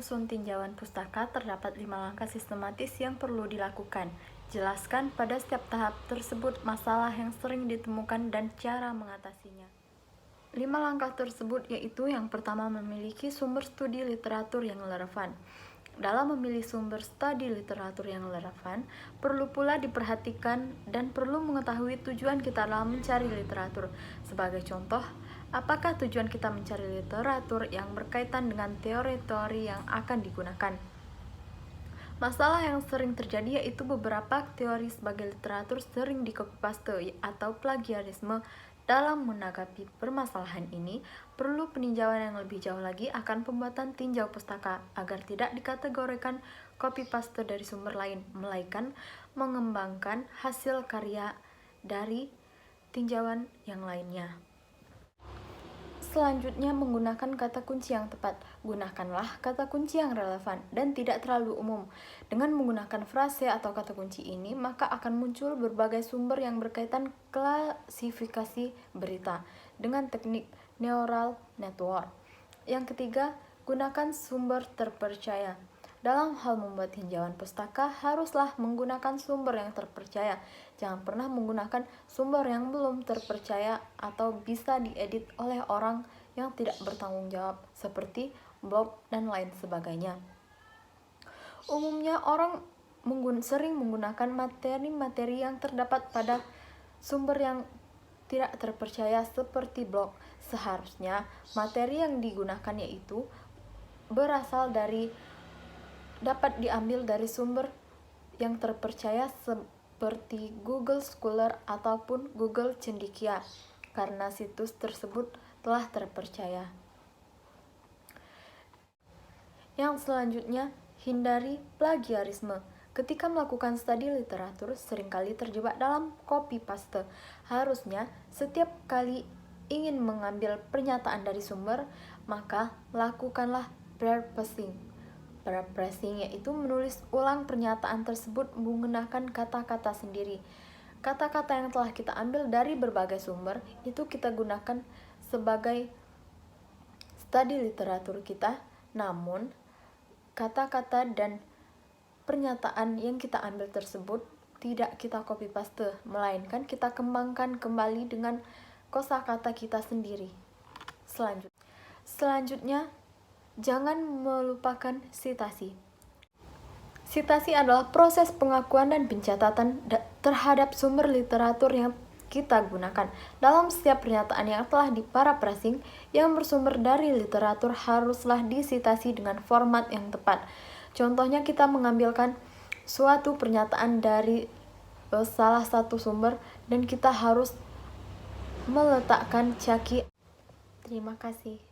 menyusun tinjauan pustaka, terdapat 5 langkah sistematis yang perlu dilakukan. Jelaskan pada setiap tahap tersebut masalah yang sering ditemukan dan cara mengatasinya. 5 langkah tersebut yaitu: yang pertama, memiliki sumber studi literatur yang relevan. Dalam memilih sumber studi literatur yang relevan, perlu pula diperhatikan dan perlu mengetahui tujuan kita dalam mencari literatur. Sebagai contoh, apakah tujuan kita mencari literatur yang berkaitan dengan teori-teori yang akan digunakan? Masalah yang sering terjadi yaitu beberapa teori sebagai literatur sering di-copy-paste atau plagiarisme. Dalam menanggapi permasalahan ini, perlu peninjauan yang lebih jauh lagi akan pembuatan tinjau pustaka agar tidak dikategorikan copy-paste dari sumber lain, melainkan mengembangkan hasil karya dari tinjauan yang lainnya. Selanjutnya, menggunakan kata kunci yang tepat. Gunakanlah kata kunci yang relevan dan tidak terlalu umum. Dengan menggunakan frase atau kata kunci ini, maka akan muncul berbagai sumber yang berkaitan klasifikasi berita dengan teknik neural network. Yang ketiga, gunakan sumber terpercaya. Dalam hal membuat tinjauan pustaka, haruslah menggunakan sumber yang terpercaya. Jangan pernah menggunakan sumber yang belum terpercaya atau bisa diedit oleh orang yang tidak bertanggung jawab, seperti blog dan lain sebagainya. Umumnya orang sering menggunakan materi-materi yang terdapat pada sumber yang tidak terpercaya seperti blog. Seharusnya materi yang digunakan yaitu dapat diambil dari sumber yang terpercaya seperti Google Scholar ataupun Google Cendekia, karena situs tersebut telah terpercaya. Yang selanjutnya, hindari plagiarisme. Ketika melakukan studi literatur, seringkali terjebak dalam copy-paste. Harusnya, setiap kali ingin mengambil pernyataan dari sumber, maka lakukanlah paraphrasing. Paraphrasing yaitu menulis ulang pernyataan tersebut menggunakan kata-kata sendiri. Kata-kata yang telah kita ambil dari berbagai sumber itu kita gunakan sebagai studi literatur kita, namun kata-kata dan pernyataan yang kita ambil tersebut tidak kita copy paste, melainkan kita kembangkan kembali dengan kosakata kita sendiri. Selanjutnya, jangan melupakan sitasi. Sitasi adalah proses pengakuan dan pencatatan terhadap sumber literatur yang kita gunakan. Dalam setiap pernyataan yang telah diparaphrasing yang bersumber dari literatur haruslah disitasi dengan format yang tepat. Contohnya, kita mengambilkan suatu pernyataan dari salah satu sumber dan kita harus meletakkan caki. Terima kasih.